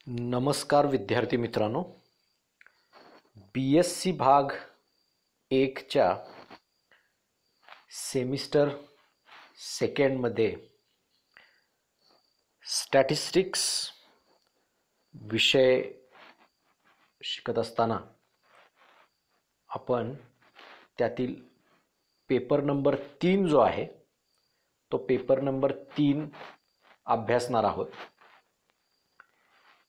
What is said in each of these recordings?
नमस्कार विद्यार्थी मित्रांनो, BSc भाग 1च्या सेमिस्टर सेकंडमध्ये स्टॅटिस्टिक्स विषय शिकत असताना आपण त्यातील पेपर नंबर 3 जो आहे तो पेपर नंबर 3 अभ्यासणार आहोत.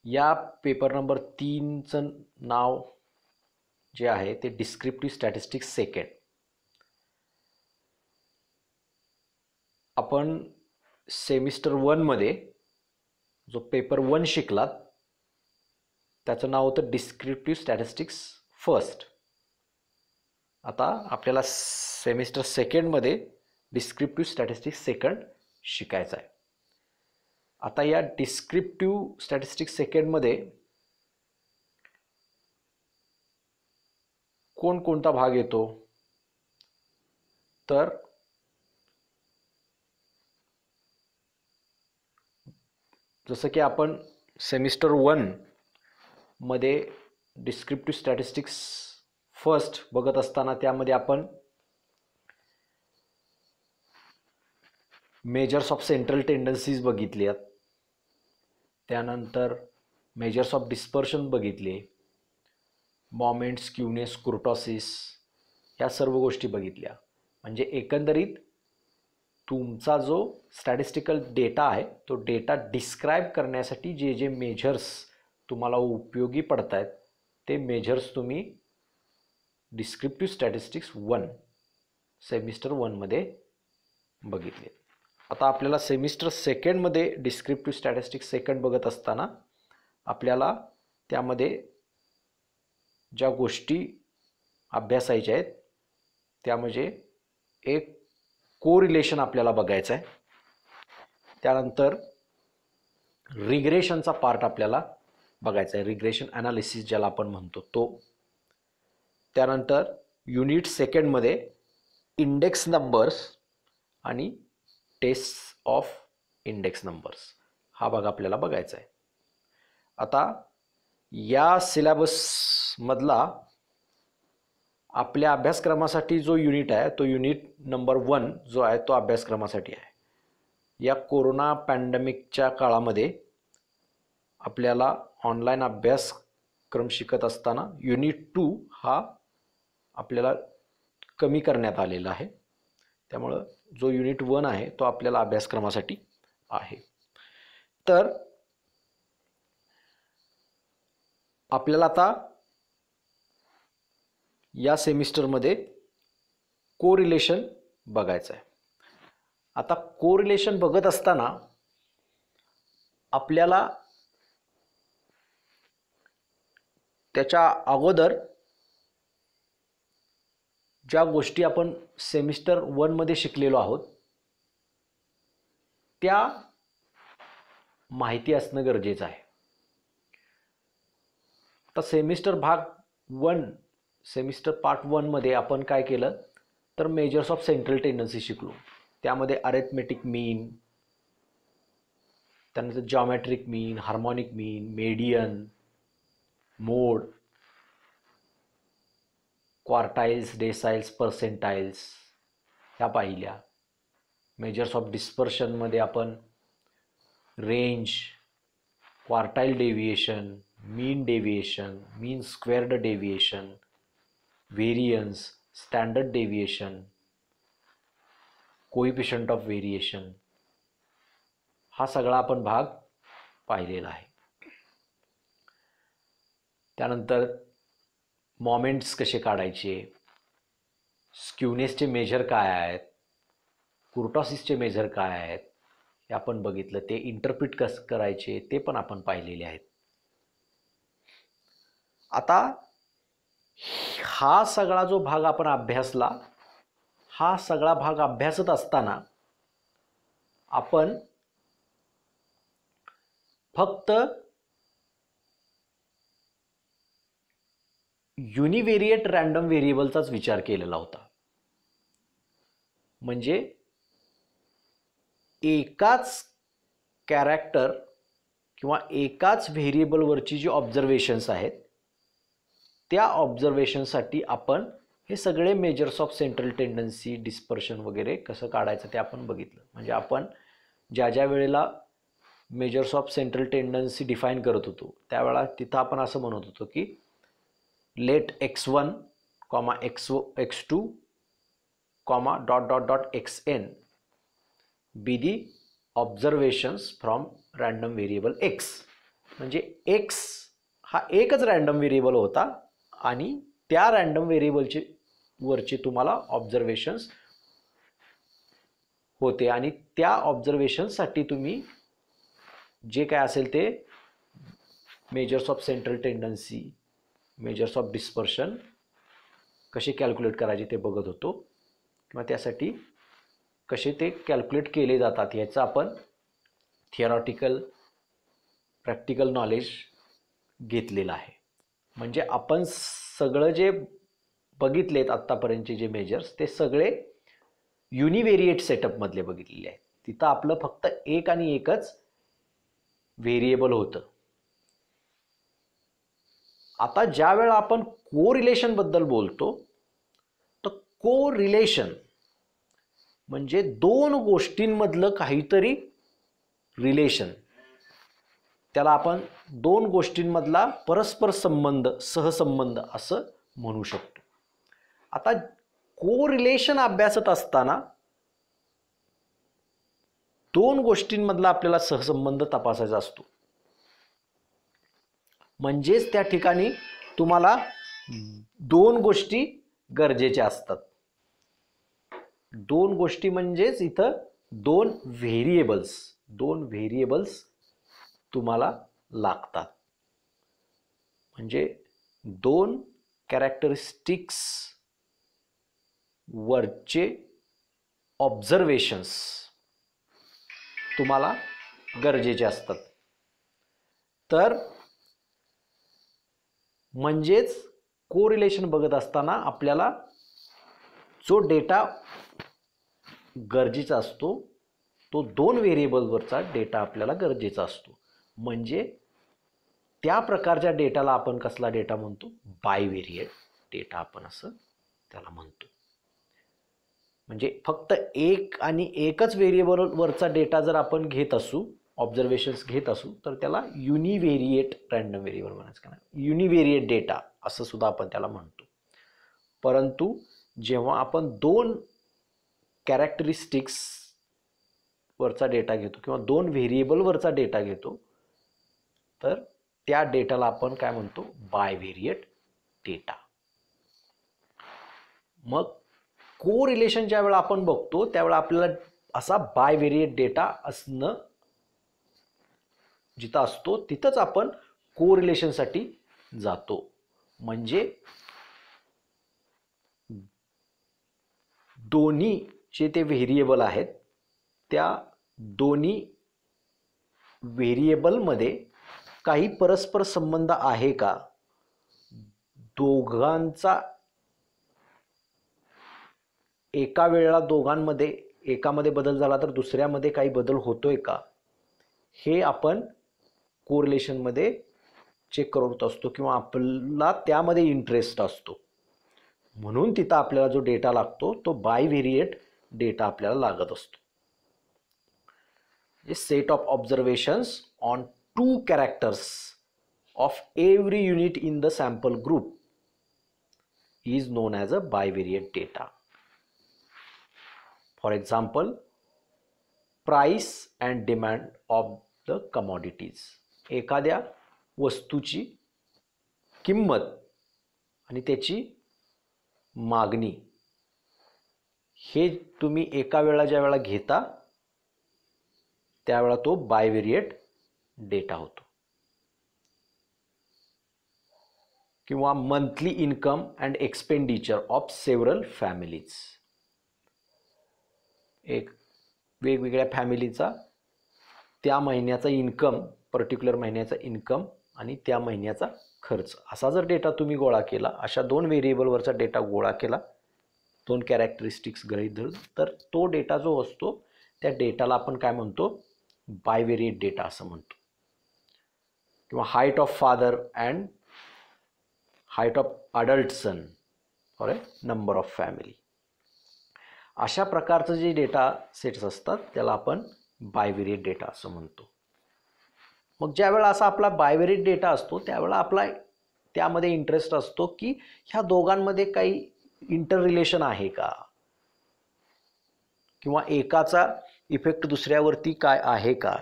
या पेपर नंबर 3चं नाव जे आहे ते डिस्क्रिप्टिव्ह स्टॅटिस्टिक्स सेकंड. आपण सेमिस्टर 1मध्ये जो पेपर 1 शिकलात त्याचं नाव होतं डिस्क्रिप्टिव्ह स्टॅटिस्टिक्स फर्स्ट. आता आपल्याला सेमिस्टर सेकंडमध्ये डिस्क्रिप्टिव्ह स्टॅटिस्टिक्स सेकंड शिकायचं आहे. आता या डिस्क्रिप्टिव्ह स्टॅटिस्टिक्स सेकंडमध्ये कोणता भाग येतो तर जसं की आपण सेमिस्टर 1 मध्ये डिस्क्रिप्टिव्ह स्टॅटिस्टिक्स फर्स्ट बघत असताना त्यामध्ये आपण मेजर्स ऑफ सेंट्रल टेंडन्सीज बघितली आहेत, त्यानंतर मेजर्स ऑफ डिस्पर्शन बघितले, मोमेंट, स्क्यूनेस, कुर्टोसिस या सर्व गोष्टी बघितल्या. म्हणजे एकंदरीत तुमचा जो स्टॅटिस्टिकल डेटा आहे तो डेटा डिस्क्राईब करण्यासाठी जे जे मेजर्स तुम्हाला उपयोगी पडत आहेत ते मेजर्स तुम्ही डिस्क्रिप्टिव्ह स्टॅटिस्टिक्स 1 सेमिस्टर 1मध्ये बघितले. आता आपल्याला सेमिस्टर सेकंडमध्ये डिस्क्रिप्टिव्ह स्टॅटिस्टिक्स सेकंड बघत असताना आपल्याला त्यामध्ये ज्या गोष्टी अभ्यासायच्या आहेत त्या म्हणजे एक कोरिलेशन आपल्याला बघायचं आहे, त्यानंतर रिग्रेशनचा पार्ट आपल्याला बघायचा आहे, रिग्रेशन ॲनालिसिस ज्याला आपण म्हणतो तो, त्यानंतर युनिट सेकंडमध्ये इंडेक्स नंबर्स आणि टेस्ट ऑफ इंडेक्स नंबर्स हा भाग आपल्याला बघायचा आहे. आता या सिलेबसमधला आपल्या अभ्यासक्रमासाठी जो युनिट आहे तो युनिट नंबर 1 जो आहे तो अभ्यासक्रमासाठी आहे. या कोरोना पॅन्डेमिकच्या काळामध्ये आपल्याला ऑनलाईन अभ्यासक्रम शिकत असताना युनिट 2 हा आपल्याला कमी करण्यात आलेला आहे. त्यामुळं जो युनिट 1 आहे तो आपल्याला अभ्यासक्रमासाठी आहे. तर आपल्याला आता या सेमिस्टरमध्ये कोरिलेशन बघायचं आहे. आता कोरिलेशन बघत असताना आपल्याला त्याच्या अगोदर ज्या गोष्टी आपण सेमिस्टर 1 मध्ये शिकलेलो आहोत त्या माहिती असणं गरजेचं आहे. आता सेमिस्टर भाग 1 सेमिस्टर पार्ट 1 मध्ये आपण काय केलं तर मेजर्स ऑफ सेंट्रल टेंडन्सी शिकलो. त्यामध्ये अरिथमेटिक मीन, त्यानंतर जॉमेट्रिक मीन, हार्मोनिक मीन, मेडियन, मोड, क्वार्टाइल्स, डेसाइल्स, पर्सेंटाइल्स ह्या पाहिल्या. मेजर्स ऑफ डिस्पर्शनमध्ये आपण range, quartile deviation, mean deviation, mean squared deviation, variance, standard deviation, coefficient of variation हा सगळा आपण भाग पाहिलेला आहे. त्यानंतर मोमेंट्स कसे काढायचे, स्क्यूनेसचे मेजर काय आहेत, कुर्टोसिसचे मेजर काय आहेत हे आपण बघितलं. ते इंटरप्रिट कसं करायचे ते पण आपण पाहिलेले आहेत. आता हा सगळा जो भाग आपण अभ्यासला, हा सगळा भाग अभ्यासत असताना आपण फक्त युनिव्हेरिएट रँडम व्हेरिएबलचाच विचार केलेला होता. म्हणजे एकाच कॅरेक्टर किंवा एकाच व्हेरिएबलवरची जी ऑब्झर्वेशन्स आहेत त्या ऑब्झर्वेशनसाठी आपण हे सगळे measures of central tendency, dispersion वगैरे कसं काढायचं ते आपण बघितलं. म्हणजे आपण ज्या ज्या वेळेला measures of central tendency define करत होतो त्यावेळेला तिथं आपण असं म्हणत होतो की let x1, x2, .xn be the observations from random variable x. म्हणजे x हा एकच रँडम व्हेरिएबल होता आणि त्या रँडम व्हेरिएबलचे वरचे तुम्हाला ऑब्झर्वेशन्स होते आणि त्या ऑब्झर्वेशनसाठी तुम्ही जे काय असेल ते measures of central tendency, measures of dispersion कसे कॅल्क्युलेट करायचे ते बघत होतो किंवा त्यासाठी कसे ते कॅल्क्युलेट केले जातात याचं आपण थिअरॉटिकल प्रॅक्टिकल नॉलेज घेतलेलं आहे. म्हणजे आपण सगळं जे बघितलेत आत्तापर्यंतचे जे मेजर्स ते सगळे युनिव्हेरिएट सेटअपमधले बघितलेले आहेत. तिथं आपलं फक्त एक आणि एकच व्हेरिएबल होतं. आता ज्या वेळा आपण कोरिलेशन बद्दल बोलतो तर कोरिलेशन म्हणजे दोन गोष्टींमधलं काहीतरी रिलेशन, त्याला आपण दोन गोष्टींमधला परस्पर संबंध, सहसंबंध असं म्हणू शकतो. आता कोरिलेशन अभ्यासत असताना दोन गोष्टींमधला आपल्याला सहसंबंध तपासायचा असतो. म्हणजेच त्या ठिकाणी तुम्हाला दोन गोष्टी गरजेच्या असतात. दोन गोष्टी म्हणजेच इथं दोन व्हेरिएबल्स तुम्हाला लागतात. म्हणजे दोन कॅरेक्टरिस्टिक्स वरचे ऑब्झर्वेशन्स तुम्हाला गरजेचे असतात. तर म्हणजेच कोरिलेशन बघत असताना आपल्याला जो डेटा गरजेचा असतो तो दोन व्हेरिएबलवरचा डेटा आपल्याला गरजेचा असतो. म्हणजे त्या प्रकारच्या डेटाला आपण कसला डेटा म्हणतो? बायव्हेरिएट डेटा आपण असं त्याला म्हणतो. म्हणजे फक्त एक आणि एकच व्हेरिएबलवरचा डेटा जर आपण घेत असू, ऑब्झर्वेशन्स घेत असू, तर त्याला युनिव्हेरिएट रँडम व्हेरिएबल म्हणायचं. का युनिव्हेरिएट डेटा असं सुद्धा आपण त्याला म्हणतो. परंतु जेव्हा आपण दोन कॅरेक्टरिस्टिक्स वरचा डेटा घेतो किंवा दोन व्हेरिएबलवरचा डेटा घेतो तर त्या डेटाला आपण काय म्हणतो? बायव्हेरिएट डेटा. मग कोरिलेशन ज्या वेळा आपण बघतो त्यावेळा आपल्याला असा बायव्हेरिएट डेटा असणं जिथं असतो तिथंच आपण कोरिलेशनसाठी जातो. म्हणजे दोन्ही जे ते व्हेरिएबल आहेत त्या दोन्ही व्हेरिएबलमध्ये काही परस्पर संबंध आहे का, दोघांचा एका वेळेला दोघांमध्ये एकामध्ये बदल झाला तर दुसऱ्यामध्ये काही बदल होतोय का, हे आपण कोरिलेशनमध्ये चेक करत असतो किंवा आपल्याला त्यामध्ये इंटरेस्ट असतो. म्हणून तिथं आपल्याला जो डेटा लागतो तो बायव्हेरिएट डेटा आपल्याला लागत असतो. A set of observations on two characters of every unit in the sample group is known as a bivariate data. For example, price and demand of the commodities. एखाद्या वस्तूची किंमत आणि त्याची मागणी हे तुम्ही एका वेळा ज्या वेळा घेता त्यावेळा तो बायव्हेरिएट डेटा होतो. किंवा monthly income and expenditure of several families. एक वेगवेगळ्या फॅमिलीचा त्या महिन्याचा इन्कम, पर्टिक्युलर महिन्याचा इन्कम आणि त्या महिन्याचा खर्च असा जर डेटा तुम्ही गोळा केला, अशा दोन व्हेरिएबलवरचा डेटा गोळा केला, दोन कॅरेक्टरिस्टिक्स गृहीत धरून, तर तो डेटा जो असतो त्या डेटाला आपण काय म्हणतो? बायव्हेरिएट डेटा असं म्हणतो. किंवा height of father and height of adult son for a number of family. अशा प्रकारचं जे डेटा सेट्स असतात त्याला आपण बायव्हेरिएट डेटा असं म्हणतो. मग ज्या वेळा असा आपला बायव्हेरिएट डेटा असतो त्यावेळेला आपला त्यामध्ये इंटरेस्ट असतो की ह्या दोघांमध्ये काही इंटर रिलेशन आहे का, किंवा एकाचा इफेक्ट दुसऱ्यावरती काय आहे का,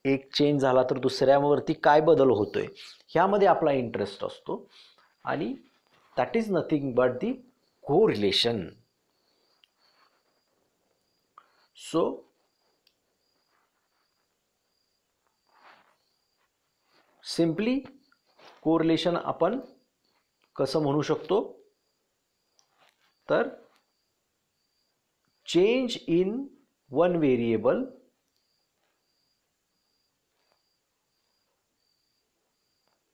एक चेंज झाला तर दुसऱ्यावरती काय बदल होतोय, ह्यामध्ये आपला इंटरेस्ट असतो. आणि that is nothing but the correlation. So simply correlation आपण कसं म्हणू शकतो तर change in one variable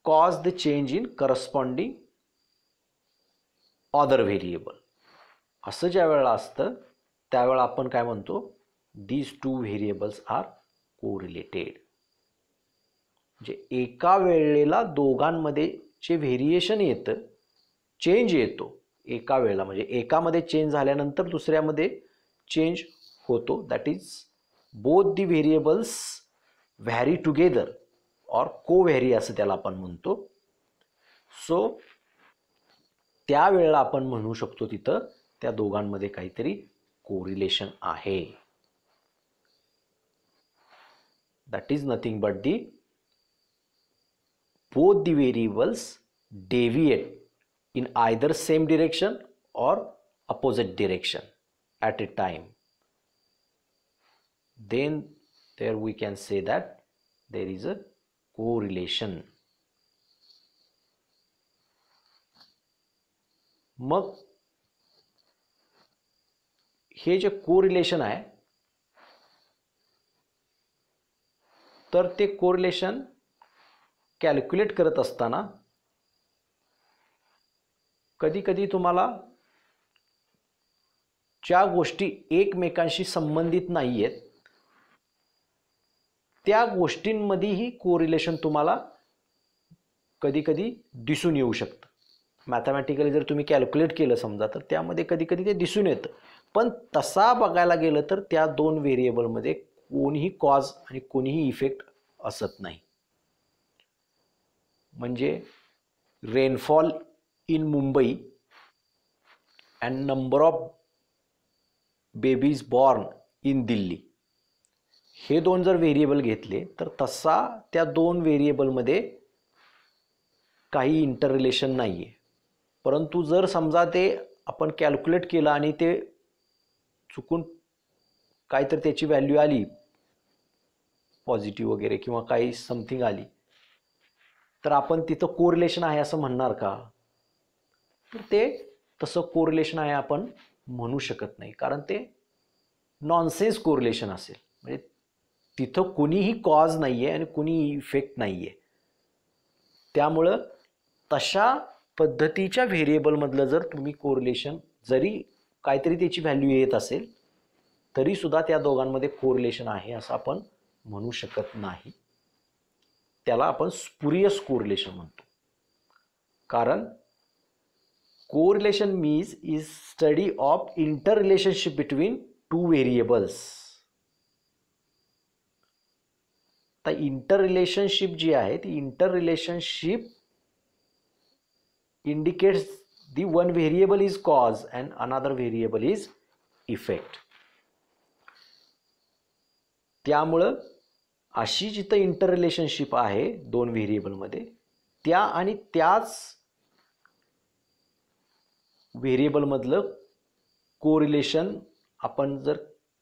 cause the change in corresponding other variable. असं ज्या वेळेला असतं त्यावेळेला आपण काय म्हणतो, these two variables are correlated. म्हणजे एका वेळेला दोघांमध्ये जे व्हेरिएशन येतं, चेंज येतो एका वेळेला, म्हणजे एकामध्ये चेंज झाल्यानंतर दुसऱ्यामध्ये चेंज होतो, that is both the variables vary together or covary असं त्याला आपण म्हणतो. सो त्यावेळेला आपण म्हणू शकतो तिथं त्या दोघांमध्ये काहीतरी कोरिलेशन आहे. That is nothing but the both the variables deviate in either same direction or opposite direction at a time. Then there we can say that there is a correlation. मग हे जे कोरिलेशन आहे तर ते correlation calculate करत असताना कधी कधी तुम्हाला ज्या गोष्टी एकमेकांशी संबंधित नाही आहेत त्या गोष्टींमध्येही कोरिलेशन तुम्हाला कधी कधी दिसून येऊ शकतं. मॅथमॅटिकली जर तुम्ही कॅल्क्युलेट केलं समजा तर त्यामध्ये कधी कधी ते दिसून येतं. पण तसा बघायला गेलं तर त्या दोन व्हेरिएबलमध्ये कोणीही कॉज आणि कोणीही इफेक्ट असत नाही. म्हणजे rainfall in Mumbai and number of babies born in Delhi हे दोन जर व्हेरिएबल घेतले तर तसा त्या दोन व्हेरिएबलमध्ये काही इंटर रिलेशन नाही आहे. परंतु जर समजा ते आपण कॅल्क्युलेट केलं आणि ते चुकून काहीतरी त्याची व्हॅल्यू आली पॉझिटिव्ह वगैरे किंवा काही समथिंग आली तर आपण तिथं कोरिलेशन आहे असं म्हणणार का, तर ते तसं कोरिलेशन आहे आपण म्हणू शकत नाही. कारण ते नॉनसेन्स कोरिलेशन असेल. म्हणजे तिथं कुणीही कॉज नाही आहे आणि कुणीही इफेक्ट नाही आहे. त्यामुळं तशा पद्धतीच्या व्हेरिएबलमधलं जर तुम्ही कोरिलेशन जरी काहीतरी त्याची व्हॅल्यू येत असेल तरीसुद्धा त्या दोघांमध्ये कोरिलेशन आहे असं आपण म्हणू शकत नाही. त्याला आपण स्पुरियस कोरिलेशन म्हणतो. कारण correlation means is study of inter relationship between two variables. तर इंटर रिलेशनशिप जी आहे ती inter relationship indicates the one variable is cause and another variable is effect. त्यामुळं अशी जिथं इंटर रिलेशनशिप आहे दोन व्हेरिएबलमध्ये त्या आणि त्याच व्हेरिएबलमधलं कोरिलेशन आपण जर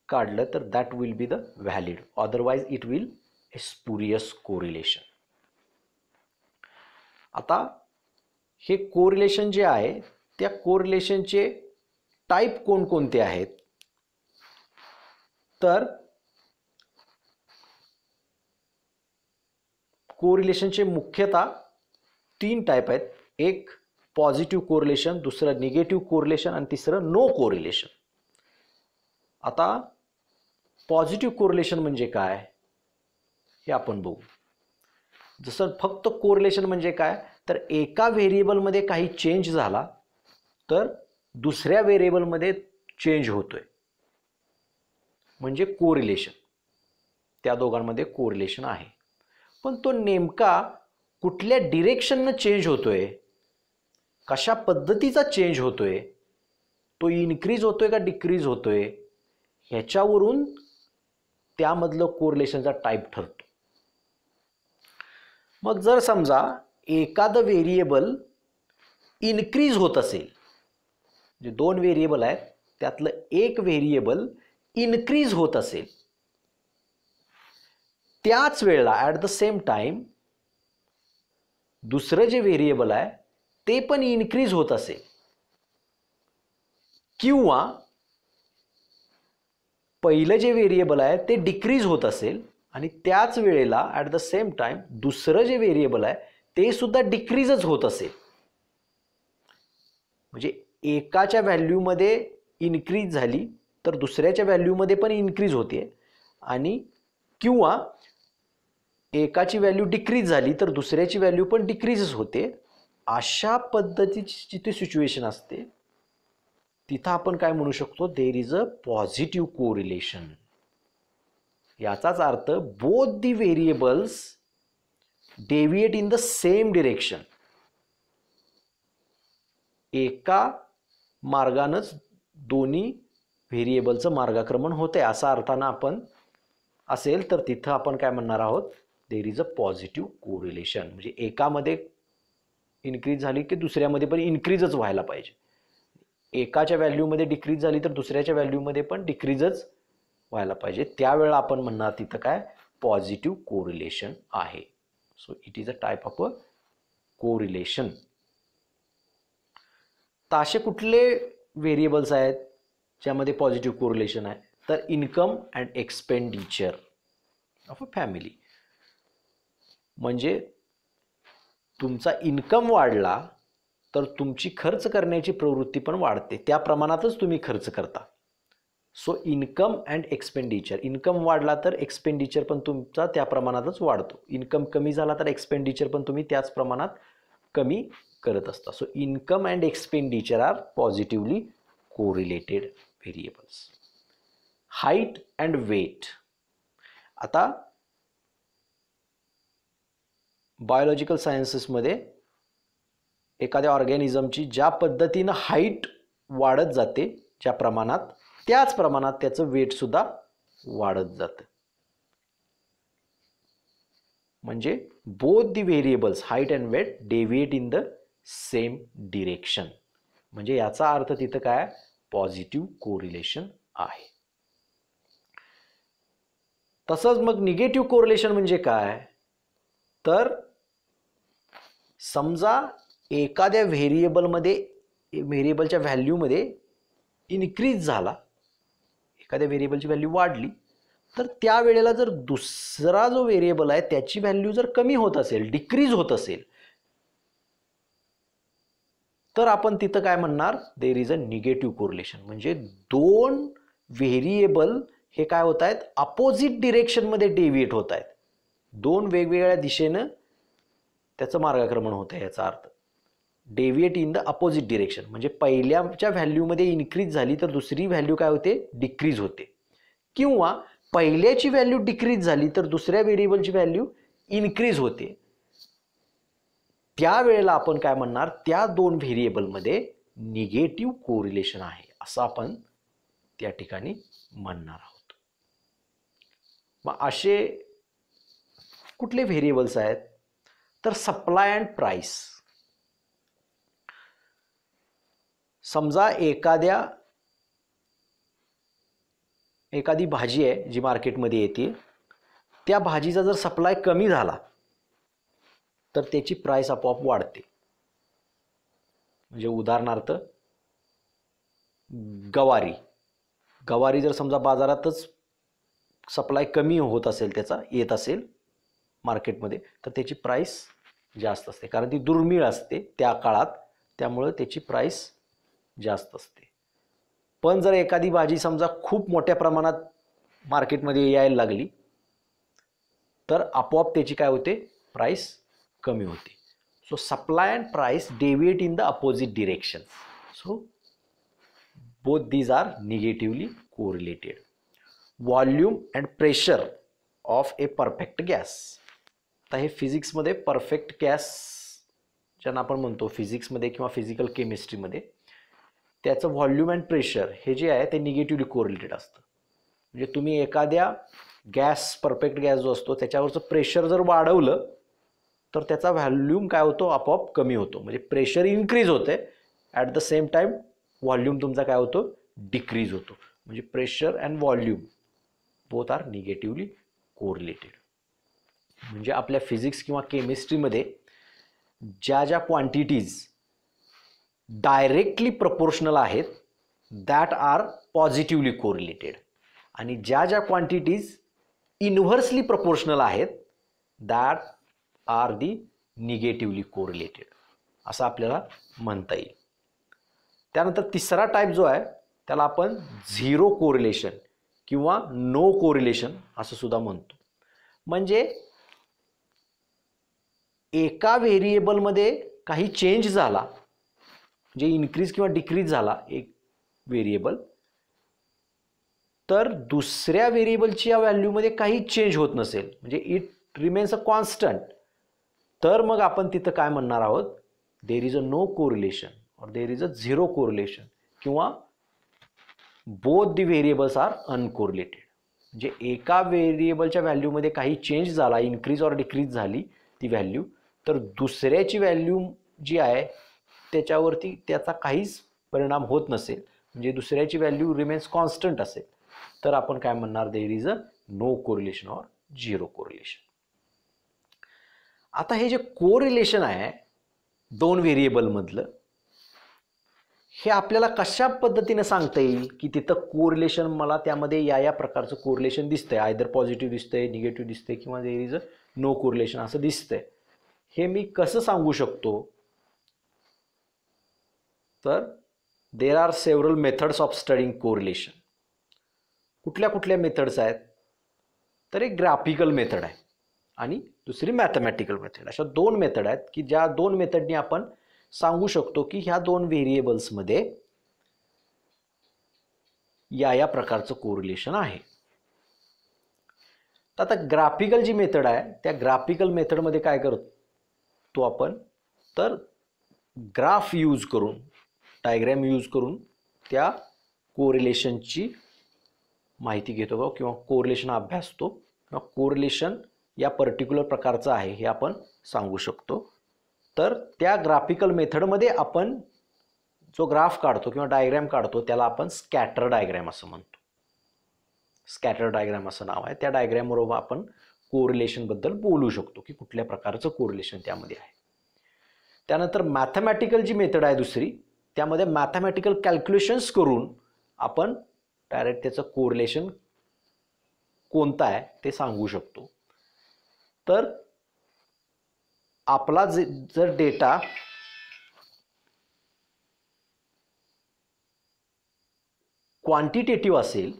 काढलं तर that will be the valid. Otherwise it will A spurious correlation. आता हे कोरिलेशन जे आहे त्या कोरिलेशनचे टाईप कोणकोणते आहेत तर कोरिलेशनचे मुख्यतः तीन टाईप आहेत. एक पॉझिटिव्ह कोरिलेशन, दुसरं निगेटिव्ह कोरिलेशन आणि तिसरं नो कोरिलेशन. आता पॉझिटिव्ह कोरिलेशन म्हणजे काय हे आपण बघू. जसं फक्त कोरिलेशन म्हणजे काय, तर एका व्हेरिएबलमध्ये काही चेंज झाला तर दुसऱ्या व्हेरिएबलमध्ये चेंज होतोय, म्हणजे कोरिलेशन. त्या दोघांमध्ये कोरिलेशन आहे. पण तो नेमका कुठल्या डिरेक्शननं चेंज होतोय, कशा पद्धतीचा चेंज होतोय, तो इन्क्रीज होतोय का डिक्रीज होतोय, ह्याच्यावरून त्यामधलं कोरिलेशनचा टाईप ठरतो. मग जर समजा एखादं व्हेरिएबल इन्क्रीज होत असेल, जे दोन व्हेरिएबल आहेत त्यातलं एक व्हेरिएबल इन्क्रीज होत असेल, त्याच वेळेला ॲट द सेम टाइम दुसरं जे व्हेरिएबल आहे ते पण इन्क्रीज होत असेल, किंवा पहिलं जे व्हेरिएबल आहे ते डिक्रीज होत असेल आणि त्याच वेळेला ॲट द सेम टाइम दुसरं जे व्हेरिएबल आहे ते सुद्धा डिक्रीजच होत असेल, म्हणजे एकाच्या व्हॅल्यूमध्ये इन्क्रीज झाली तर दुसऱ्याच्या व्हॅल्यूमध्ये पण इन्क्रीज होते, आणि किंवा एकाची व्हॅल्यू डिक्रीज झाली तर दुसऱ्याची व्हॅल्यू पण डिक्रीजच होते, अशा पद्धतीची जिथे सिच्युएशन असते तिथं आपण काय म्हणू शकतो, there is a positive correlation. याचाच अर्थ both the variables deviate in the same direction. एका मार्गानंच दोन्ही व्हेरिएबलचं मार्गक्रमण होते असा अर्थानं आपण असेल तर तिथं आपण काय म्हणणार आहोत, there is a positive correlation. म्हणजे एकामध्ये इन्क्रीज झाली की दुसऱ्यामध्ये पण इन्क्रीजच व्हायला पाहिजे, एकाच्या व्हॅल्यूमध्ये डिक्रीज झाली तर दुसऱ्याच्या व्हॅल्यूमध्ये पण डिक्रीजच व्हायला पाहिजे, त्यावेळेला आपण म्हणणार तिथं काय, पॉझिटिव्ह कोरिलेशन आहे. So it is a type of a correlation. तर असे कुठले व्हेरिएबल्स आहेत ज्यामध्ये पॉझिटिव्ह कोरिलेशन आहे, तर income and expenditure of a family. म्हणजे तुमचा इन्कम वाढला तर तुमची खर्च करण्याची प्रवृत्ती पण वाढते, त्या प्रमाणातच तुम्ही खर्च करता. So income and expenditure, income वाढला तर एक्सपेंडिचर पण तुमचा त्या प्रमाणातच वाढतो, इन्कम कमी झाला तर एक्सपेंडिचर पण तुम्ही त्याच प्रमाणात कमी करत असता. So income and expenditure are positively correlated variables. Height and weight. आता बायोलॉजिकल सायन्सेसमध्ये एखाद्या ऑर्गॅनिझमची ज्या पद्धतीनं हाईट वाढत जाते ज्या प्रमाणात, त्याच प्रमाणात त्याचं वेटसुद्धा वाढत जातं. म्हणजे both the variables height and weight deviate in the same direction. म्हणजे याचा अर्थ तिथं काय, पॉझिटिव्ह कोरिलेशन आहे. तसंच मग निगेटिव्ह कोरिलेशन म्हणजे काय, तर समजा एखाद्या व्हेरिएबलच्या व्हॅल्यूमध्ये इन्क्रीज झाला, एखाद्या व्हेरिएबलची व्हॅल्यू वाढली, तर त्यावेळेला जर दुसरा जो व्हेरिएबल आहे त्याची व्हॅल्यू जर कमी होत असेल, डिक्रीज होत असेल, तर आपण तिथं काय म्हणणार, there is a negative correlation. म्हणजे दोन व्हेरिएबल हे काय होत आहेत, अपोजिट डिरेक्शनमध्ये डेव्हिएट होत आहेत, दोन वेगवेगळ्या दिशेनं त्याचं मार्गक्रमण होत आहे. याचा अर्थ deviate in the opposite direction, म्हणजे पहिल्याच्या व्हॅल्यूमध्ये इन्क्रीज झाली तर दुसरी व्हॅल्यू काय होते, डिक्रीज होते, किंवा पहिल्याची व्हॅल्यू डिक्रीज झाली तर दुसऱ्या व्हेरिएबलची व्हॅल्यू इन्क्रीज होते. त्यावेळेला आपण काय म्हणणार, त्या दोन व्हेरिएबलमध्ये निगेटिव्ह कोरिलेशन आहे असं आपण त्या ठिकाणी म्हणणार आहोत. मग असे कुठले व्हेरिएबल्स आहेत, तर सप्लाय अँड प्राइस. समजा एखादी भाजी आहे जी मार्केटमध्ये येते, त्या भाजीचा जर सप्लाय कमी झाला तर त्याची प्राइस आपोआप वाढते. म्हणजे उदाहरणार्थ गवारी जर समजा बाजारातच सप्लाय कमी होत असेल, त्याचा येत असेल मार्केटमध्ये, तर त्याची प्राइस जास्त असते, कारण ती दुर्मिळ असते त्या काळात, त्यामुळे त्याची प्राइस जास्त असते. पण जर एखादी भाजी समजा खूप मोठ्या प्रमाणात मार्केटमध्ये यायला लागली तर आपोआप त्याची काय होते, प्राइस कमी होते. So supply and price deviate in the opposite direction. So both these are negatively correlated. Volume and pressure of a perfect gas. आता हे फिजिक्समध्ये परफेक्ट गॅस ज्यांना आपण म्हणतो फिजिक्समध्ये किंवा फिजिकल केमिस्ट्रीमध्ये, त्याचं व्हॉल्यूम अँड प्रेशर हे जे आहे ते निगेटिव्हली कोरिलेटेड असतं. म्हणजे तुम्ही एखाद्या गॅस, परफेक्ट गॅस जो असतो त्याच्यावरचं प्रेशर जर वाढवलं तर त्याचा व्हॉल्यूम काय होतो, आपोआप कमी होतो. म्हणजे प्रेशर इन्क्रीज होते, at the same time volume तुमचा काय होतो, डिक्रीज होतो. म्हणजे pressure and volume both are negatively correlated. म्हणजे आपल्या फिजिक्स किंवा केमिस्ट्रीमध्ये ज्या ज्या क्वांटिटीज डायरेक्टली प्रपोर्शनल आहेत दॅट आर पॉझिटिव्हली कोरिलेटेड, आणि ज्या ज्या क्वांटिटीज इन्व्हर्सली प्रपोर्शनल आहेत that are the negatively correlated, असं आपल्याला म्हणता येईल. त्यानंतर तिसरा टाईप जो आहे त्याला आपण झिरो कोरिलेशन किंवा नो कोरिलेशन असं सुद्धा म्हणतो. म्हणजे एका व्हेरिएबलमध्ये काही चेंज झाला, म्हणजे इन्क्रीज किंवा डिक्रीज झाला एक व्हेरिएबल, तर दुसऱ्या व्हेरिएबलची या व्हॅल्यूमध्ये काही चेंज होत नसेल, म्हणजे इट रिमेन्स अ कॉन्स्टंट, तर मग आपण तिथं काय म्हणणार आहोत, there is a no correlation और there is a zero correlation, किंवा both the variables are uncorrelated. म्हणजे एका व्हेरिएबलच्या व्हॅल्यूमध्ये काही चेंज झाला, इन्क्रीज और डिक्रीज झाली ती व्हॅल्यू, तर दुसऱ्याची व्हॅल्यू जी आहे त्याच्यावरती त्याचा काहीच परिणाम होत नसेल, म्हणजे दुसऱ्याची व्हॅल्यू रिमेन्स कॉन्स्टंट असेल, तर आपण काय म्हणणार, there is a no correlation और झिरो कोरिलेशन. आता हे जे कोरिलेशन आहे दोन व्हेरिएबलमधलं, हे आपल्याला कशा पद्धतीने सांगता येईल की तिथं कोरिलेशन, मला त्यामध्ये या प्रकारचं कोरिलेशन दिसतंय, आयदर पॉझिटिव्ह दिसतंय, निगेटिव्ह दिसतंय, किंवा there is a no correlation असं दिसतंय, हे मी कसं सांगू शकतो. तर there are several methods of studying correlation. कुठल्या कुठल्या मेथड्स आहेत, तर एक ग्राफिकल मेथड आहे आणि दुसरी मॅथमॅटिकल मेथड. अशा दोन मेथड आहेत की ज्या दोन मेथडनी आपण सांगू शकतो की ह्या दोन व्हेरिएबल्समध्ये या प्रकारचं कोरिलेशन आहे. तर आता ग्राफिकल जी मेथड आहे त्या ग्राफिकल मेथडमध्ये काय करतो आपण, तर ग्राफ यूज करून, डायग्रॅम यूज करून त्या कोरिलेशनची माहिती घेतो किंवा कोरिलेशन अभ्यासतो, किंवा कोरिलेशन या पर्टिक्युलर प्रकारचं आहे हे आपण सांगू शकतो. तर त्या ग्राफिकल मेथडमध्ये आपण जो ग्राफ काढतो किंवा डायग्रॅम काढतो त्याला आपण स्कॅटर डायग्रॅम असं म्हणतो. स्कॅटर डायग्रॅम असं नाव आहे. त्या डायग्रॅमबरोबर आपण कोरिलेशनबद्दल बोलू शकतो की कुठल्या प्रकारचं कोरिलेशन त्यामध्ये आहे. त्यानंतर मॅथमॅटिकल जी मेथड आहे दुसरी, त्यामध्ये मॅथमॅटिकल कॅल्क्युलेशन्स करून आपण डायरेक्ट त्याचं कोरिलेशन कोणतं आहे ते सांगू शकतो. तर आपला जर डेटा क्वांटिटेटिव्ह असेल,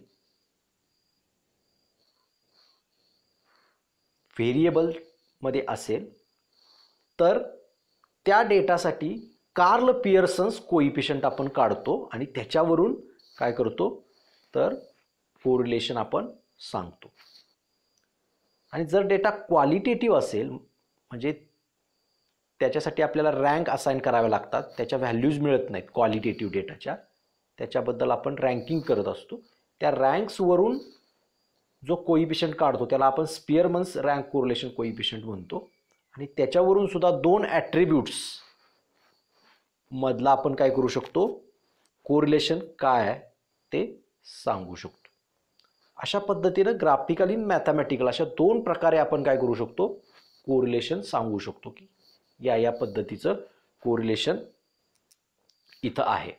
व्हेरिएबलमध्ये असेल, तर त्या डेटासाठी कार्ल पियर्सन्स कोइफिशियंट आपण काढतो आणि त्याच्यावरून काय करतो, तर कोरिलेशन आपण सांगतो. आणि जर डेटा क्वालिटेटिव्ह असेल, म्हणजे त्याच्यासाठी आपल्याला रँक असाइन कराव्या लागतात, त्याच्या व्हॅल्यूज मिळत नाहीत क्वालिटेटिव्ह डेटाच्या, त्याच्याबद्दल आपण रँकिंग करत असतो, त्या रँक्सवरून जो कोइफिशियंट काढतो त्याला आपण स्पियरमन्स रँक कोरिलेशन कोइफिशियंट म्हणतो. आणि त्याच्यावरून सुद्धा दोन ॲट्रिब्यूट्स मधला आपण काय करू शकतो, कोरिलेशन काय आहे ते सांगू शकतो. अशा पद्धतीनं ग्राफिकल आणि मॅथमॅटिकल अशा दोन प्रकारे आपण काय करू शकतो, कोरिलेशन सांगू शकतो की या पद्धतीचं कोरिलेशन इथं आहे.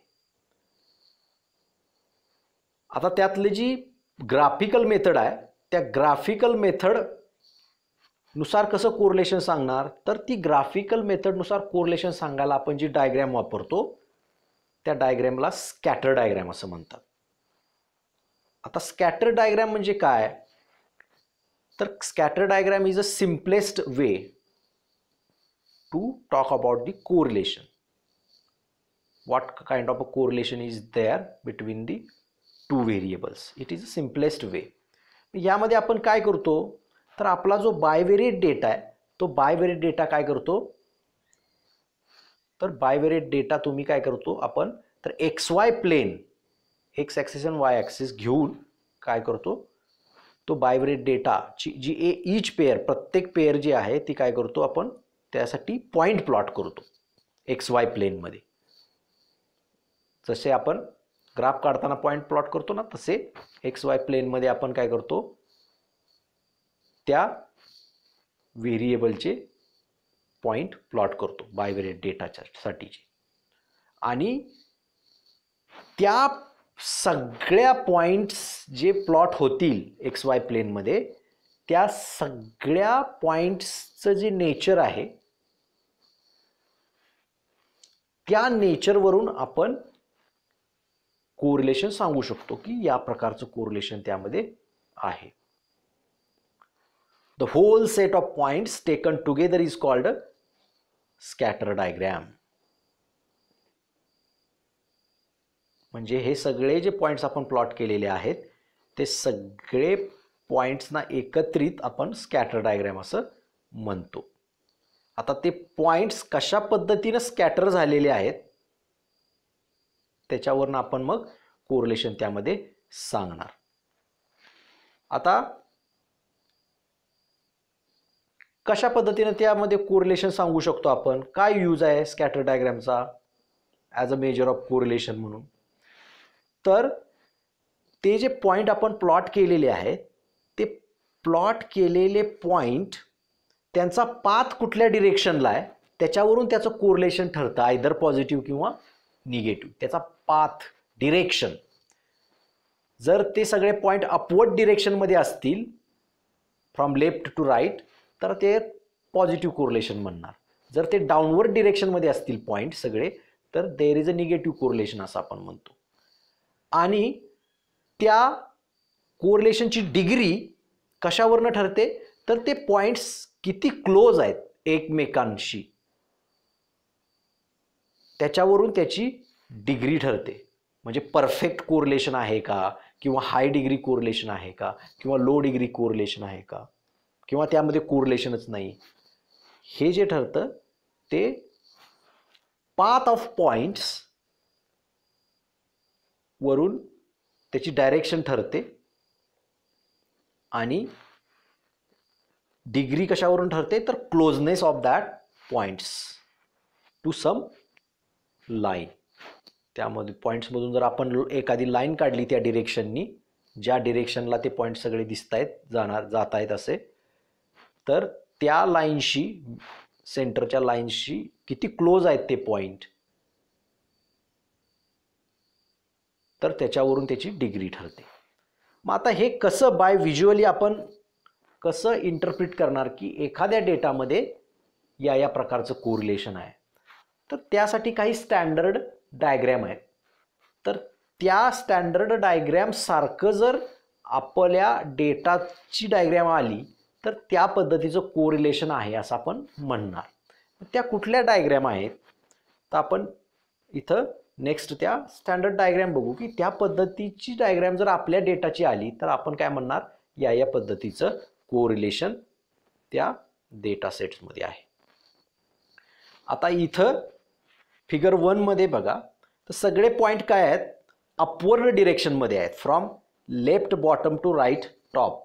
आता त्यातली जी ग्राफिकल मेथड आहे त्या ग्राफिकल मेथड नुसार कसं कोरिलेशन सांगणार, तर ती ग्राफिकल मेथडनुसार कोरिलेशन सांगायला आपण जी डायग्रॅम वापरतो त्या डायग्रॅमला स्कॅटर डायग्रॅम असं म्हणतात. आता स्कॅटर डायग्रॅम म्हणजे काय, तर scatter diagram is a simplest way to talk about the correlation. What kind of a correlation is there between the two variables? It is the simplest way. यामध्ये आपण काय करतो तर आपला जो बायवेरिएट डेटा आहे तो बायवेरिएट डेटा काय करतो तर बायवेरिएट डेटा तुम्ही काय करतो आपण तर XY प्लेन एक्स ॲक्सिस आणि वाय ॲक्सिस घेऊन काय करतो तो बायवेरिएट डेटाची जी ईच पेअर प्रत्येक पेअर जी आहे ती काय करतो आपण त्यासाठी पॉइंट प्लॉट करतो XY प्लेनमध्ये. जसे आपण ग्राफ काढताना पॉइंट प्लॉट करतो ना तसे XY प्लेनमध्ये आपण काय करतो त्या व्हेरिएबलचे पॉइंट प्लॉट करतो बायवेरिएट डेटासाठीचे. आणि त्या सगळ्या पॉइंट्स जे प्लॉट होतील XY प्लेनमध्ये त्या सगळ्या पॉइंट्सचं जे नेचर आहे त्या नेचरवरून आपण कोरिलेशन सांगू शकतो की या प्रकारचं कोरिलेशन त्यामध्ये आहे. The whole set of points taken together is called a scatter diagram. म्हणजे हे सगळे जे पॉइंट्स आपण प्लॉट केलेले आहेत ते सगळे पॉइंट्सना एकत्रित आपण स्कॅटर डायग्रॅम असं म्हणतो. आता ते पॉइंट्स कशा पद्धतीने स्कॅटर झालेले आहेत त्याच्यावरून आपण मग कोरिलेशन त्यामध्ये सांगणार. आता कशा पद्धतीने त्यामध्ये कोरिलेशन सांगू शकतो आपण काय यूज आहे स्कॅटर डायग्रॅमचा as a measure of correlation म्हणून. तर ते जे पॉइंट आपण प्लॉट केलेले आहेत ते प्लॉट केलेले पॉइंट त्यांचा पाथ कुठल्या डिरेक्शनला आहे त्याच्यावरून त्याचं कोरिलेशन ठरतं आयदर पॉझिटिव्ह किंवा निगेटिव्ह. त्याचा पाथ डिरेक्शन जर ते सगळे पॉइंट अपवर्ड डिरेक्शनमध्ये असतील फ्रॉम लेफ्ट टू राईट तर ते पॉझिटिव्ह कोरिलेशन म्हणणार. जर ते डाऊनवर्ड डिरेक्शनमध्ये असतील पॉइंट सगळे तर there is a negative correlation असं आपण म्हणतो. आणि त्या कोरिलेशनची डिग्री कशावरनं ठरते तर ते पॉइंट्स किती क्लोज आहेत एकमेकांशी त्याच्यावरून त्याची डिग्री ठरते. म्हणजे परफेक्ट कोरिलेशन आहे का किंवा हाय डिग्री कोरिलेशन आहे का किंवा लो डिग्री कोरिलेशन आहे का किंवा त्यामध्ये कोरिलेशनच नाही. हे जे ठरतं ते पाथ ऑफ पॉइंट्स वरून त्याची डायरेक्शन ठरते. आणि डिग्री कशावरून ठरते तर closeness of that points to some line. त्यामध्ये पॉइंट्समधून जर आपण एखादी लाईन काढली त्या डिरेक्शननी ज्या डिरेक्शनला ते पॉइंट सगळे दिसत आहेत जात आहेत असे तर त्या लाईनशी सेंटरच्या लाईनशी किती क्लोज आहेत ते पॉइंट तर त्याच्यावरून त्याची डिग्री ठरते. मग आता हे कसं बाय व्हिज्युअली आपण कसं इंटरप्रिट करणार की एखाद्या डेटामध्ये या प्रकारचं कोरिलेशन आहे तर त्यासाठी काही स्टँडर्ड डायग्रॅम आहेत. तर त्या स्टँडर्ड डायग्रॅम सारखं जर आपल्या डेटाची डायग्रॅम आली तर त्या पद्धतीचं कोरिलेशन आहे असं आपण म्हणणार. त्या कुठल्या डायग्रॅम आहेत तर आपण इथं नेक्स्ट त्या स्टँडर्ड डायग्रॅम बघू की त्या पद्धतीची डायग्रॅम जर आपल्या डेटाची आली तर आपण काय म्हणणार या पद्धतीचं कोरिलेशन त्या डेटा सेट्समध्ये आहे. आता इथं फिगर 1 मध्ये बघा तर सगळे पॉइंट काय आहेत अपवर्ड डिरेक्शनमध्ये आहेत from left bottom to right top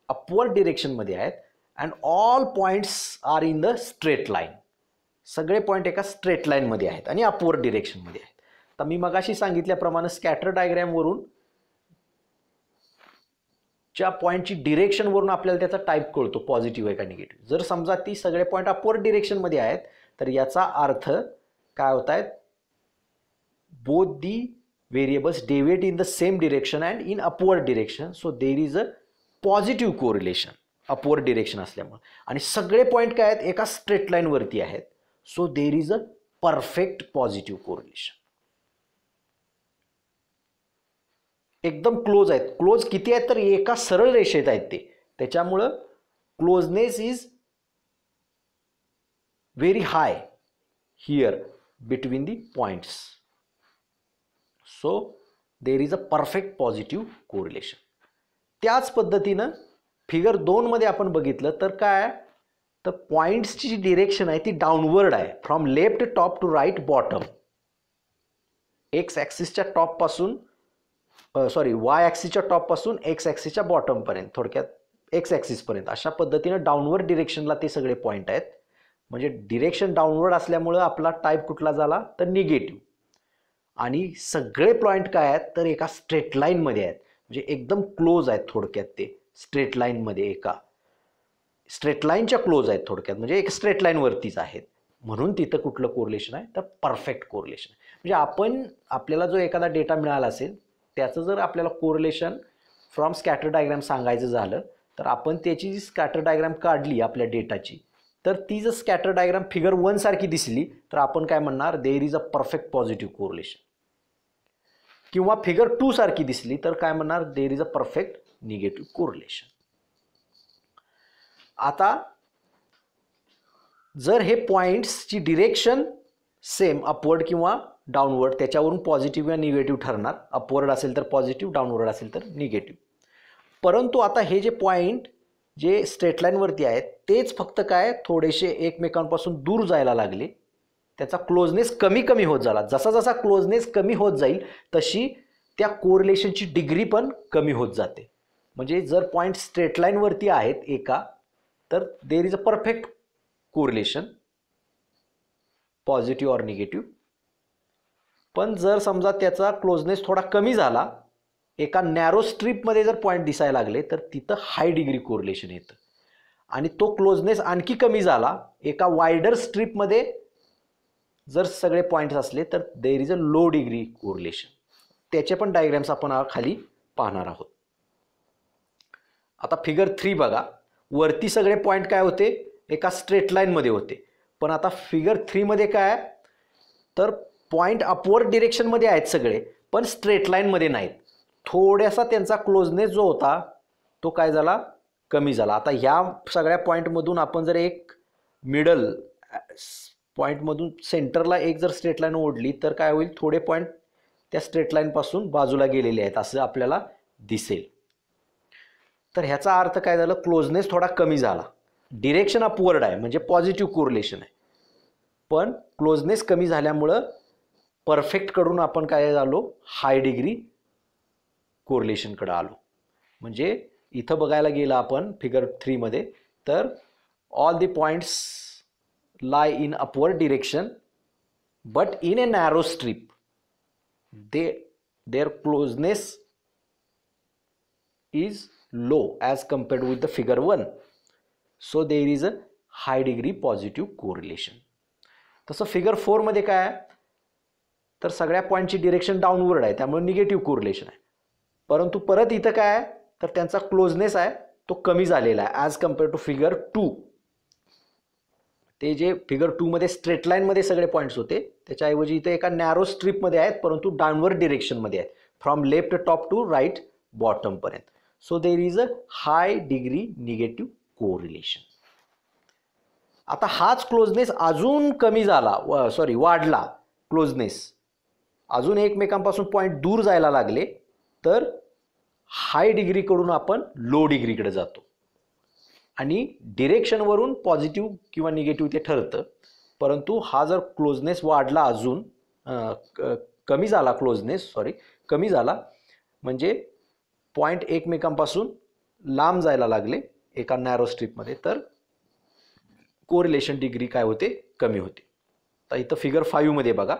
upward डिरेक्शनमध्ये आहेत. And all points are in the straight line. सगळे पॉइंट एका स्ट्रेट लाईनमध्ये आहेत आणि अपवर्ड डिरेक्शनमध्ये आहेत. तर मी मगाशी सांगितल्याप्रमाणे स्कॅटर डायग्रॅमवरून च्या पॉइंटची डिरेक्शनवरून आपल्याला त्याचा टाईप कळतो पॉझिटिव्ह आहे का निगेटिव्ह. जर समजा ती सगळे पॉइंट अपवर्ड डिरेक्शनमध्ये आहेत तर याचा अर्थ काय होत आहेत both the variables deviate in the same direction and in upward direction. So there is a positive correlation upward direction असल्यामुळे. आणि सगळे पॉइंट काय आहेत एका स्ट्रेट लाईनवरती आहेत. So there is a perfect positive correlation. एकदम क्लोज आहेत. क्लोज किती आहेत तर एका सरळ रेषेत आहेत ते त्याच्यामुळं closeness is very high here between the points. So there is a perfect positive correlation. त्याच पद्धतीनं फिगर 2 मध्ये आपण बघितलं तर काय, तर पॉईंट्सची जी डिरेक्शन आहे ती डाऊनवर्ड आहे, from left top to right bottom. X ॲक्सिसच्या टॉप पासून वाय ॲक्सिसच्या टॉप पासून एक्स ॲक्सिसच्या बॉटम पर्यंत, थोडक्यात एक्स ॲक्सिस पर्यंत अशा पद्धतीनं डाऊनवर्ड डिरेक्शनला ते सगळे पॉईंट आहेत. म्हणजे डिरेक्शन डाऊनवर्ड असल्यामुळं आपला टाईप कुठला झाला तर निगेटिव्ह. आणि सगळे पॉईंट काय आहेत तर एका स्ट्रेट लाईनमध्ये आहेत, म्हणजे एकदम क्लोज आहेत. थोडक्यात ते स्ट्रेट लाईनमध्ये एका स्ट्रेट लाईनच्या क्लोज आहेत थोडक्यात, म्हणजे एक स्ट्रेट लाईनवरतीच आहेत. म्हणून तिथं कुठलं कोरिलेशन आहे तर परफेक्ट कोरिलेशन. म्हणजे आपल्याला जो एखादा डेटा मिळाला असेल त्याचं जर आपल्याला कोरिलेशन फ्रॉम स्कॅटर डायग्राम सांगायचं झालं तर आपण त्याची जी स्कॅटर डायग्राम काढली आपल्या डेटाची, तर ती जर स्कॅटर डायग्राम फिगर 1 सारखी दिसली तर आपण काय म्हणणार, there is a perfect positive correlation. किंवा फिगर 2 सारखी दिसली तर काय म्हणणार, there is a perfect negative correlation. आता जर हे पॉईंट्सची डिरेक्शन सेम अपवर्ड किंवा डाऊनवर्ड, त्याच्यावरून पॉझिटिव्ह या निगेटिव्ह ठरणार. अपवर्ड असेल तर पॉझिटिव्ह, डाऊनवर्ड असेल तर निगेटिव्ह. परंतु आता हे जे पॉईंट जे स्ट्रेट लाईनवरती आहेत तेच फक्त काय थोडेसे एकमेकांपासून दूर जायला लागले, त्याचा क्लोजनेस कमी कमी होत झाला. जसा जसा क्लोजनेस कमी होत जाईल तशी त्या कोरिलेशनची डिग्री पण कमी होत जाते. म्हणजे जर पॉईंट स्ट्रेट लाईनवरती आहेत एका, तर देर is a perfect correlation, positive or negative. पण जर समजा त्याचा क्लोजनेस थोडा कमी झाला, एका नॅरो स्ट्रीपमध्ये जर पॉईंट दिसायला लागले तर तिथं हाय डिग्री कोरिलेशन येतं. आणि तो क्लोजनेस आणखी कमी झाला, एका वायडर स्ट्रीपमध्ये जर सगळे पॉईंट्स असले तर देर is a low degree correlation. त्याचे पण डायग्राम्स आपण खाली पाहणार आहोत. आता फिगर 3 बघा. वरती सगळे पॉईंट काय होते, एका स्ट्रेट लाईनमध्ये होते. पण आता फिगर 3 मध्ये काय तर पॉईंट अपवर्ड डिरेक्शनमध्ये आहेत सगळे, पण स्ट्रेट लाईनमध्ये नाहीत. थोडासा त्यांचा क्लोजनेस जो होता तो काय झाला, कमी झाला. आता ह्या सगळ्या पॉईंटमधून आपण जर एक मिडल पॉईंटमधून सेंटरला एक जर स्ट्रेट लाईन ओढली तर काय होईल, थोडे पॉईंट त्या स्ट्रेट लाईनपासून बाजूला गेलेले आहेत असं आपल्याला दिसेल. तर ह्याचा अर्थ काय झालं, क्लोजनेस थोडा कमी झाला. डिरेक्शन अपवर्ड आहे म्हणजे पॉझिटिव्ह कोरिलेशन आहे, पण क्लोजनेस कमी झाल्यामुळं परफेक्टकडून आपण काय झालो, हाय डिग्री कोरिलेशनकडे आलो. म्हणजे इथं बघायला गेलं आपण फिगर 3 मध्ये तर all the points lie in upward direction but in a narrow strip, their closeness is low as compared with the figure 1, so there is a high degree positive correlation. तसं figure 4 मध्ये काय आहे तर सगळ्या पॉईंटची direction downward आहे त्यामुळे negative correlation आहे. परंतु परत इथं काय आहे तर त्यांचा क्लोजनेस आहे तो कमी झालेला आहे ॲज कम्पेअर टू फिगर 2. ते जे फिगर 2 मध्ये स्ट्रेट लाईनमध्ये सगळे पॉईंट्स होते त्याच्याऐवजी इथे एका नॅरो स्ट्रीपमध्ये आहेत, परंतु डाऊनवर्ड डिरेक्शनमध्ये आहेत, from left top to right bottom पर्यंत. So there is a high degree negative correlation. आता हाच क्लोजनेस अजून कमी झाला, वाढला. क्लोजनेस अजून एकमेकांपासून पॉईंट दूर जायला लागले तर हाय डिग्रीकडून आपण लो डिग्रीकडे जातो. आणि डिरेक्शनवरून पॉझिटिव्ह किंवा निगेटिव्ह ते ठरतं. परंतु हा जर क्लोजनेस वाढला अजून कमी झाला, कमी झाला म्हणजे पॉईंट एकमेकांपासून लांब जायला लागले एका नॅरो स्ट्रीपमध्ये, तर कोरिलेशन डिग्री काय होते, कमी होते. तर इथं फिगर 5 मध्ये बघा.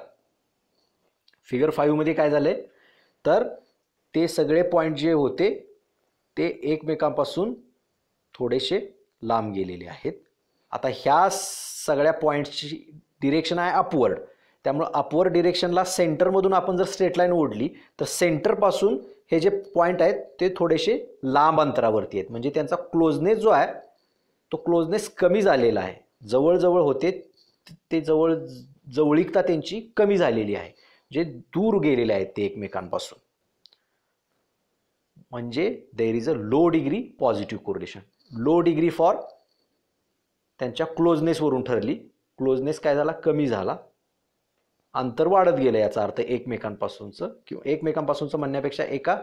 फिगर 5 मध्ये काय झालंय तर ते सगळे पॉईंट जे होते ते एकमेकांपासून थोडेसे लांब गेलेले आहेत. आता ह्या सगळ्या पॉईंट्सची डिरेक्शन आहे अपवर्ड, त्यामुळे अपवर्ड डिरेक्शनला सेंटरमधून आपण जर स्ट्रेट लाईन ओढली तर सेंटरपासून हे जे पॉईंट आहेत ते थोडेसे लांब अंतरावरती आहेत. म्हणजे त्यांचा क्लोजनेस जो आहे तो क्लोजनेस कमी झालेला आहे. जवळजवळ होते ते जवळीकता त्यांची कमी झालेली आहे, जे दूर गेलेले आहेत ते एकमेकांपासून. म्हणजे देर is a low degree positive correlation. Low degree for त्यांच्या क्लोजनेसवरून ठरली, क्लोजनेस काय झाला, कमी झाला, अंतर वाढत गेलं याचा अर्थ एकमेकांपासूनचं, किंवा एकमेकांपासूनचं म्हणण्यापेक्षा एका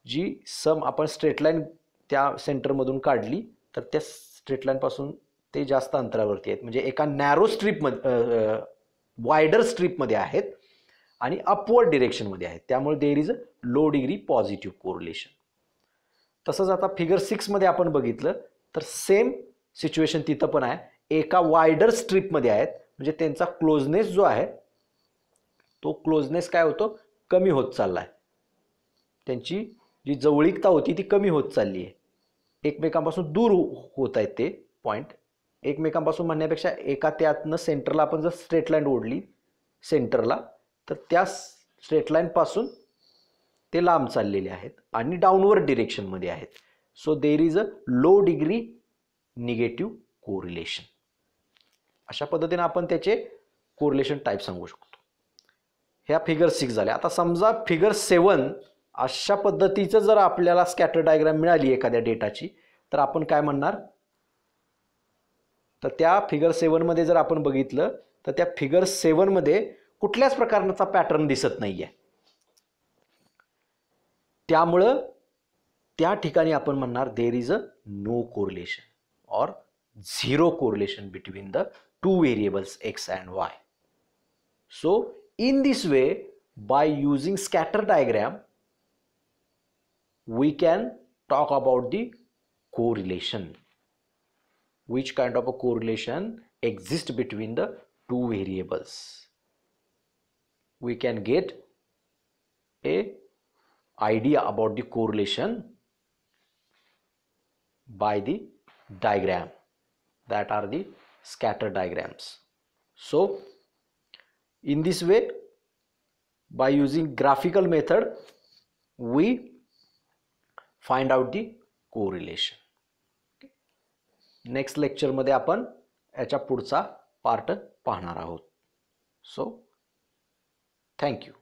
जी सम आपण स्ट्रेट लाईन त्या सेंटरमधून काढली तर त्या स्ट्रेट लाईनपासून ते जास्त अंतरावरती आहेत, म्हणजे एका नॅरो स्ट्रीपमध्ये वायडर स्ट्रीपमध्ये आहेत आणि अपवर्ड डिरेक्शनमध्ये आहेत, त्यामुळे देर is a low degree positive correlation. तसंच आता फिगर 6 मध्ये आपण बघितलं तर सेम सिच्युएशन तिथं पण आहे, एका वायडर स्ट्रीपमध्ये आहेत, म्हणजे त्यांचा क्लोजनेस जो आहे तो क्लोजनेस काय होतो, कमी होत चालला आहे, त्यांची जी जवळीकता होती ती कमी होत चालली आहे, एकमेकांपासून दूर होत आहेत ते पॉईंट. एकमेकांपासून म्हणण्यापेक्षा एका त्यातनं सेंटरला आपण जर स्ट्रेट लाईन ओढली सेंटरला तर त्या स्ट्रेट लाईनपासून ते लांब चाललेले आहेत आणि डाऊनवर्ड डिरेक्शनमध्ये आहेत. So there is a low degree negative correlation. अशा पद्धतीने आपण त्याचे कोरिलेशन टाईप सांगू शकतो. ह्या फिगर 6 झाल्या. आता समजा फिगर 7 अशा पद्धतीचं जर आपल्याला स्कॅटर डायग्राम मिळाली एखाद्या डेटाची तर आपण काय म्हणणार, तर त्या फिगर 7 मध्ये जर आपण बघितलं तर त्या फिगर 7 मध्ये कुठल्याच प्रकारचा पॅटर्न दिसत नाहीये, त्यामुळं त्या ठिकाणी आपण म्हणणार there is a no correlation और zero correlation between the two variables X and Y. So in this way, by using scatter diagram, we can talk about the correlation. Which kind of a correlation exists between the two variables? We can get a idea about the correlation by the diagram, that are the scatter diagrams. So in this way, by using graphical method, we find out the correlation. Next लेक्चरमध्ये आपण याच्या पुढचा part पाहणार आहोत. So thank you.